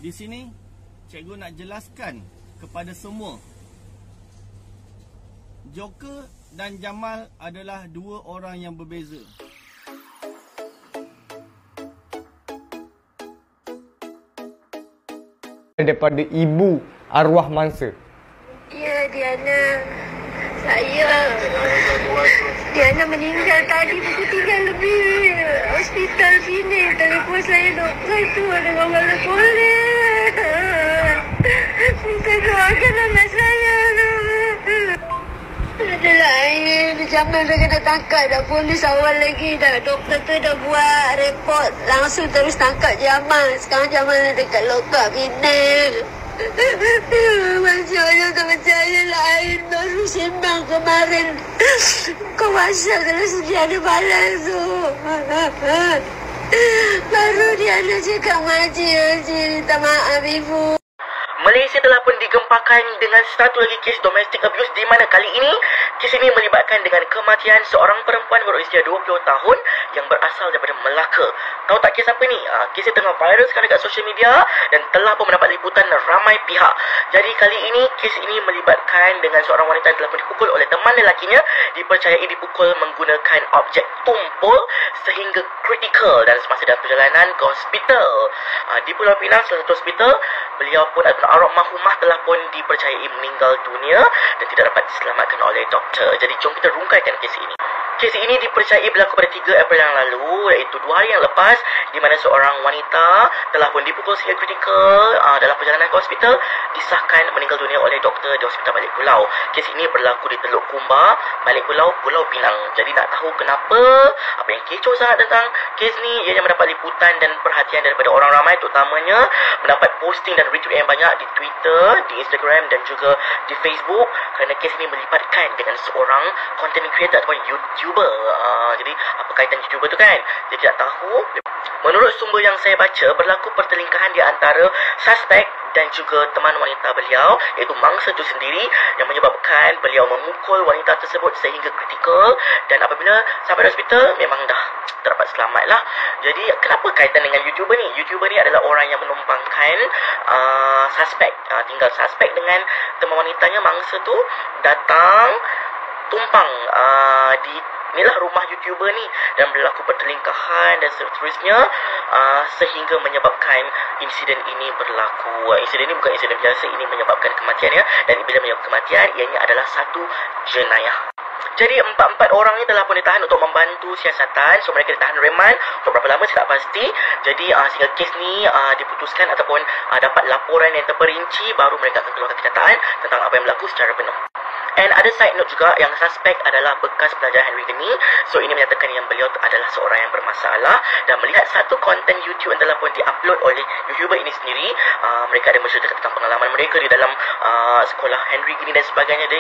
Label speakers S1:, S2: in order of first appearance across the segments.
S1: Di sini cikgu nak jelaskan kepada semua, Joker dan Jamal adalah dua orang yang berbeza.
S2: Daripada ibu arwah mangsa.
S3: Ya, Diana. Diana meninggal tadi pukul 3 lebih. Hospital sini. Telefon saya doktor tu ada gambar boleh. Minta doakan anak saya. Ada lain. Jamal dah kena tangkap dah. Polis awal lagi dah. Doktor tu dah buat report. Langsung terus tangkap Jamal. Sekarang Jamal dekat lokap Penang. Maksudnya tak percaya lain. Baru sembang kemarin. Kau masak kalau sedia ada balas tu. Baru dia nak cakap makcik minta maaf ibu.
S4: Malaysia telah pun digempakan dengan satu lagi kes domestic abuse di mana kali ini kes ini melibatkan dengan kematian seorang perempuan berusia 20 tahun yang berasal daripada Melaka. Tahu tak kes apa ni? Kes ini tengah viral sekarang dekat social media dan telah pun mendapat liputan ramai pihak. Jadi kali ini kes ini melibatkan dengan seorang wanita yang telah pun dipukul oleh teman lelakinya, dipercayai dipukul menggunakan objek tumpul sehingga kritikal dan semasa dalam perjalanan ke hospital. Di Pulau Pinang, salah satu hospital, beliau pun almarhumah telah pun dipercayai meninggal dunia dan tidak dapat diselamatkan oleh doktor. Jadi jom kita rungkaikan kes ini. Kes ini dipercayai berlaku pada 3 April yang lalu, iaitu 2 hari yang lepas, di mana seorang wanita telah pun dipukul sehingga kritikal dalam perjalanan ke hospital, disahkan meninggal dunia oleh doktor di Hospital Balik Pulau. Kes ini berlaku di Teluk Kumba, Balik Pulau, Pulau Pinang. Jadi nak tahu kenapa, apa yang kecoh sangat tentang kes ni, ianya mendapat liputan dan perhatian daripada orang ramai, terutamanya mendapat posting dan retweet yang banyak di Twitter, di Instagram dan juga di Facebook, kerana kes ini melibatkan dengan seorang content creator ataupun YouTuber. Jadi apa kaitan YouTuber tu kan? Jadi tak tahu. Menurut sumber yang saya baca, berlaku pertelingkahan di antara suspek dan juga teman wanita beliau, iaitu mangsa itu sendiri, yang menyebabkan beliau memukul wanita tersebut sehingga kritikal, dan apabila sampai di hospital memang dah terdapat selamat lah. Jadi kenapa kaitan dengan YouTuber ni? YouTuber ni adalah orang yang menumpangkan suspek, tinggal suspek dengan teman wanitanya mangsa tu datang tumpang di inilah rumah YouTuber ni dan berlaku pertelingkahan dan seterusnya sehingga menyebabkan insiden ini berlaku. Insiden ini bukan insiden biasa, ini menyebabkan kematian ya, dan bila menyebabkan kematian ianya adalah satu jenayah. Jadi empat orang ni telah pun ditahan untuk membantu siasatan. So mereka ditahan reman untuk berapa lama saya tak pasti. Jadi sehingga kes ni diputuskan ataupun dapat laporan yang terperinci, baru mereka akan keluarkan kenyataan tentang apa yang berlaku secara penuh. And ada side note juga, yang suspek adalah bekas pelajar Henry Geni. So ini menyatakan yang beliau adalah seorang yang bermasalah, dan melihat satu konten YouTube yang telah pun diupload oleh YouTuber ini sendiri, mereka ada menceritakan tentang pengalaman mereka di dalam sekolah Henry Geni dan sebagainya.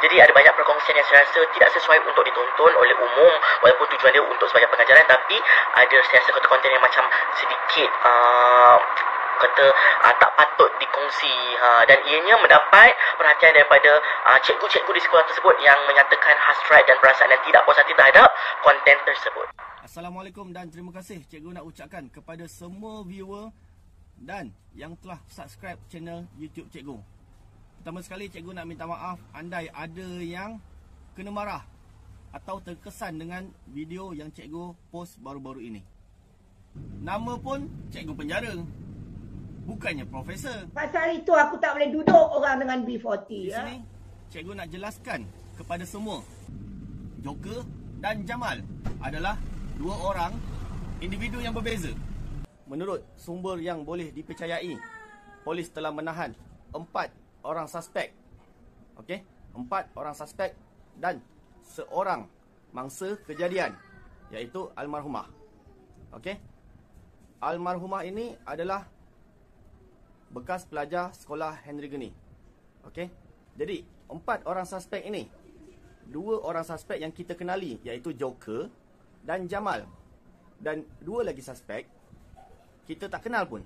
S4: Jadi ada banyak perkongsian yang saya rasa tidak sesuai untuk ditonton oleh umum, walaupun tujuan dia untuk sebagai pengajaran, tapi ada saya rasa konten yang macam sedikit tak patut dikongsi, dan ianya mendapat perhatian daripada cikgu-cikgu di sekolah tersebut yang menyatakan hasrat dan perasaan yang tidak puas hati terhadap konten tersebut.
S1: Assalamualaikum dan terima kasih cikgu nak ucapkan kepada semua viewer dan yang telah subscribe channel YouTube cikgu. Pertama sekali cikgu nak minta maaf andai ada yang kena marah atau terkesan dengan video yang cikgu post baru-baru ini. Nama pun cikgu penjara, bukannya profesor.
S5: Pasal itu aku tak boleh duduk orang dengan B40.
S1: Di sini cikgu nak jelaskan kepada semua, Joker dan Jamal adalah dua orang individu yang berbeza. Menurut sumber yang boleh dipercayai, polis telah menahan 4 orang suspek. Okey, 4 orang suspek dan seorang mangsa kejadian, iaitu almarhumah. Okey, almarhumah ini adalah bekas pelajar sekolah Henry Geni. Okey. Jadi 4 orang suspek ini, 2 orang suspek yang kita kenali, iaitu Joker dan Jamal, dan 2 lagi suspek kita tak kenal pun,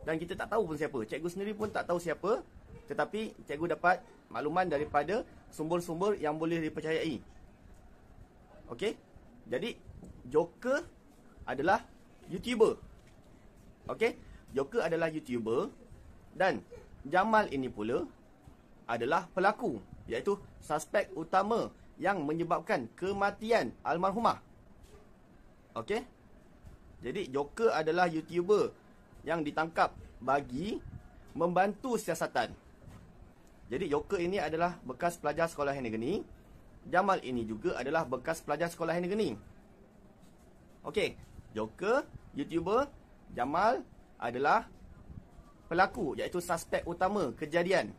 S1: dan kita tak tahu pun siapa. Cikgu sendiri pun tak tahu siapa, tetapi cikgu dapat makluman daripada sumber-sumber yang boleh dipercayai. Okey. Jadi Joker adalah YouTuber. Okey. Joker adalah YouTuber dan Jamal ini pula adalah pelaku, iaitu suspek utama yang menyebabkan kematian almarhumah. Okey? Jadi Joker adalah YouTuber yang ditangkap bagi membantu siasatan. Jadi Joker ini adalah bekas pelajar sekolah yang negeri. Jamal ini juga adalah bekas pelajar sekolah yang negeri. Okey, Joker, YouTuber, Jamal adalah pelaku, iaitu suspek utama kejadian.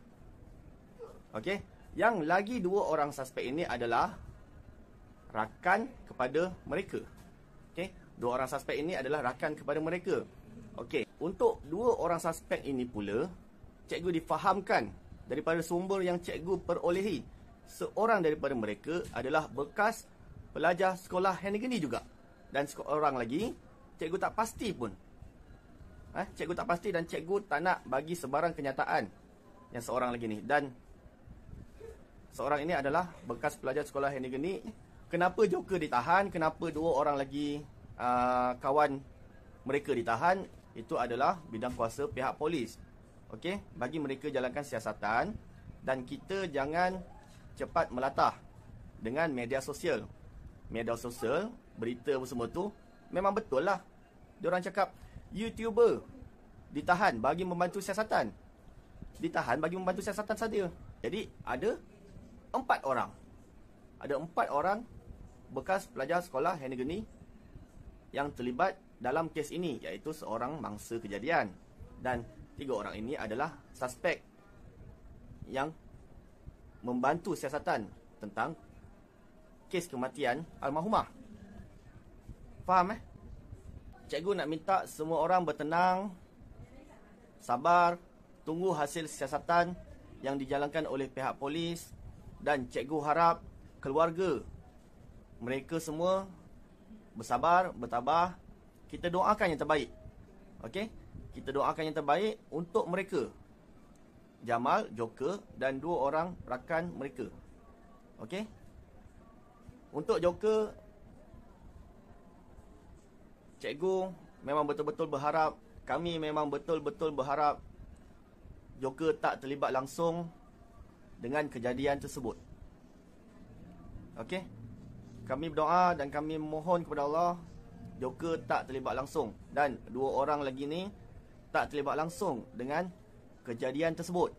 S1: Okey, yang lagi 2 orang suspek ini adalah rakan kepada mereka. Okey, 2 orang suspek ini adalah rakan kepada mereka. Okey, untuk 2 orang suspek ini pula, cikgu difahamkan daripada sumber yang cikgu perolehi, seorang daripada mereka adalah bekas pelajar sekolah yang negeri juga. Dan seorang lagi, cikgu tak pasti pun. Cikgu tak pasti dan cikgu tak nak bagi sebarang kenyataan yang seorang lagi ni. Dan seorang ini adalah bekas pelajar sekolah yang negeri. Kenapa Joker ditahan? Kenapa 2 orang lagi kawan mereka ditahan? Itu adalah bidang kuasa pihak polis. Okey, bagi mereka jalankan siasatan dan kita jangan cepat melatah dengan media sosial. Media sosial, berita semua tu memang betul lah. Diorang cakap YouTuber ditahan bagi membantu siasatan. Ditahan bagi membantu siasatan saja. Jadi ada 4 orang. Ada 4 orang bekas pelajar sekolah yang negeri yang terlibat dalam kes ini, iaitu seorang mangsa kejadian. Dan 3 orang ini adalah suspek yang membantu siasatan tentang kes kematian almarhumah. Faham Cikgu nak minta semua orang bertenang, sabar, tunggu hasil siasatan yang dijalankan oleh pihak polis. Dan cikgu harap keluarga mereka semua bersabar, bertabah. Kita doakan yang terbaik. Okey? Kita doakan yang terbaik untuk mereka. Jamal, Joker dan 2 orang rakan mereka. Okey? Untuk Joker, cikgu memang betul-betul berharap, kami memang betul-betul berharap Joker tak terlibat langsung dengan kejadian tersebut. Okey? Kami berdoa dan kami mohon kepada Allah Joker tak terlibat langsung dan 2 orang lagi ni tak terlibat langsung dengan kejadian tersebut.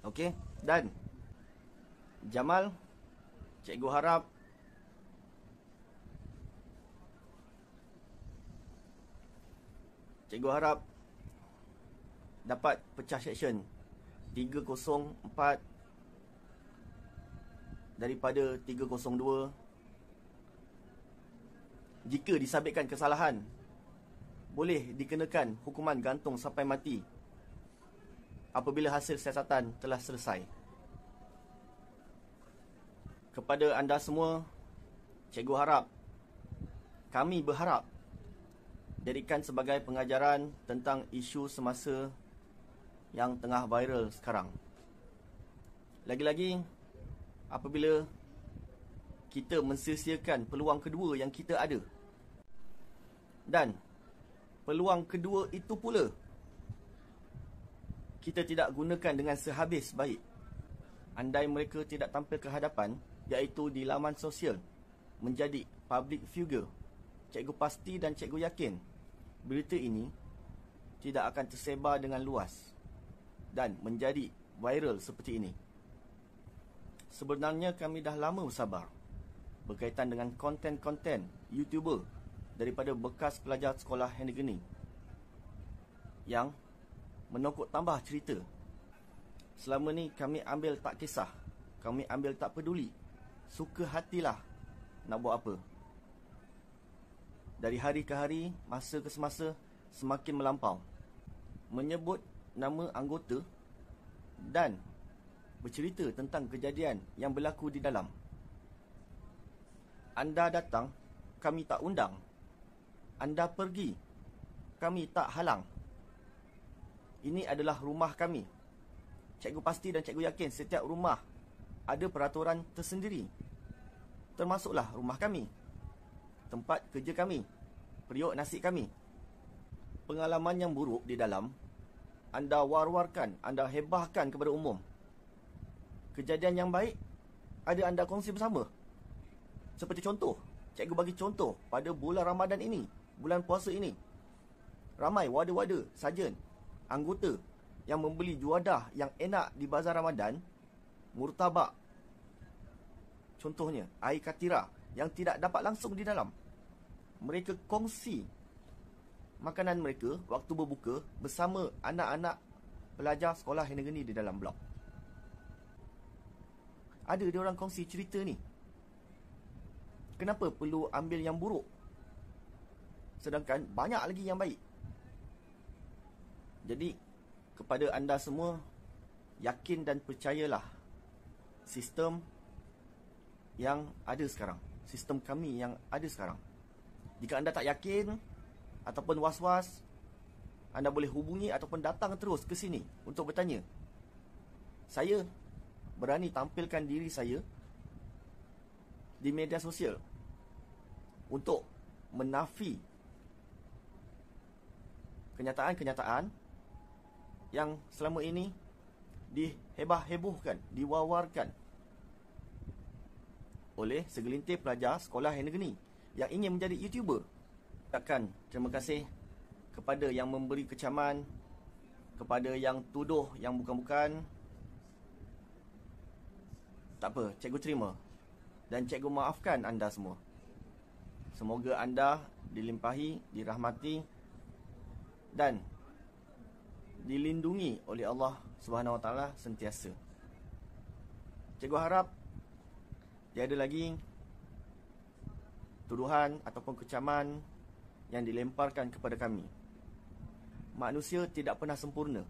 S1: Okey? Dan Jamal, cikgu harap dapat pecah seksyen 304 daripada 302. Jika disabitkan kesalahan, boleh dikenakan hukuman gantung sampai mati apabila hasil siasatan telah selesai. Kepada anda semua, cikgu harap, kami berharap, jadikan sebagai pengajaran tentang isu semasa yang tengah viral sekarang. Lagi-lagi, apabila kita mensia-siakan peluang kedua yang kita ada. Dan peluang kedua itu pula kita tidak gunakan dengan sehabis baik. Andai mereka tidak tampil ke hadapan, iaitu di laman sosial, menjadi public figure, cikgu pasti dan cikgu yakin berita ini tidak akan tersebar dengan luas dan menjadi viral seperti ini. Sebenarnya kami dah lama bersabar berkaitan dengan konten-konten YouTuber daripada bekas pelajar sekolah yang negeri yang menokok tambah cerita. Selama ni kami ambil tak kisah, kami ambil tak peduli, suka hatilah nak buat apa. Dari hari ke hari, masa ke semasa, semakin melampau, menyebut nama anggota dan bercerita tentang kejadian yang berlaku di dalam. Anda datang, kami tak undang. Anda pergi, kami tak halang. Ini adalah rumah kami. Cikgu pasti dan cikgu yakin setiap rumah ada peraturan tersendiri. Termasuklah rumah kami, tempat kerja kami, periuk nasi kami. pengalaman yang buruk di dalam, anda war-warkan, anda hebahkan kepada umum. Kejadian yang baik, ada anda kongsi bersama. Seperti contoh, cikgu bagi contoh pada bulan Ramadan ini, bulan puasa ini. Ramai wada-wada, sarjan, anggota yang membeli juadah yang enak di bazar Ramadan, murtabak. Contohnya, air katira yang tidak dapat langsung di dalam. Mereka kongsi makanan mereka waktu berbuka bersama anak-anak pelajar sekolah yang negeri di dalam blok. Ada dia orang kongsi cerita ni. Kenapa perlu ambil yang buruk? Sedangkan banyak lagi yang baik. Jadi, kepada anda semua, yakin dan percayalah sistem yang ada sekarang. Sistem kami yang ada sekarang. Jika anda tak yakin ataupun was-was, anda boleh hubungi ataupun datang terus ke sini untuk bertanya. Saya berani tampilkan diri saya di media sosial untuk menafi kenyataan-kenyataan yang selama ini dihebah-hebohkan, diwawarkan oleh segelintir pelajar sekolah yang negeri yang ingin menjadi YouTuber. Terima kasih kepada yang memberi kecaman, kepada yang tuduh yang bukan-bukan. Tak apa, cikgu terima. Dan cikgu maafkan anda semua. Semoga anda dilimpahi, dirahmati dan dilindungi oleh Allah Subhanahu Wa Taala sentiasa. Cikgu harap tiada lagi tuduhan ataupun kecaman yang dilemparkan kepada kami. Manusia tidak pernah sempurna.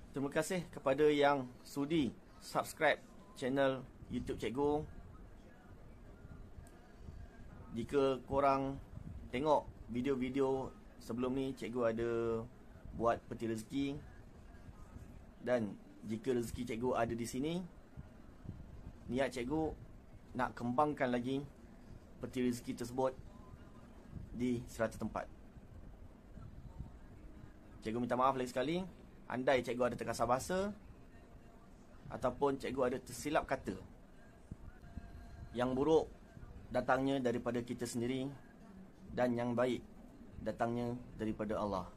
S1: Terima kasih kepada yang sudi subscribe channel YouTube cikgu. Jika korang tengok video-video sebelum ni, cikgu ada buat peti rezeki. Dan jika rezeki cikgu ada di sini, niat cikgu nak kembangkan lagi peti rezeki tersebut di 100 tempat. Cikgu minta maaf lagi sekali. Andai cikgu ada terkasar bahasa ataupun cikgu ada tersilap kata. Yang buruk datangnya daripada kita sendiri, dan yang baik datangnya daripada Allah.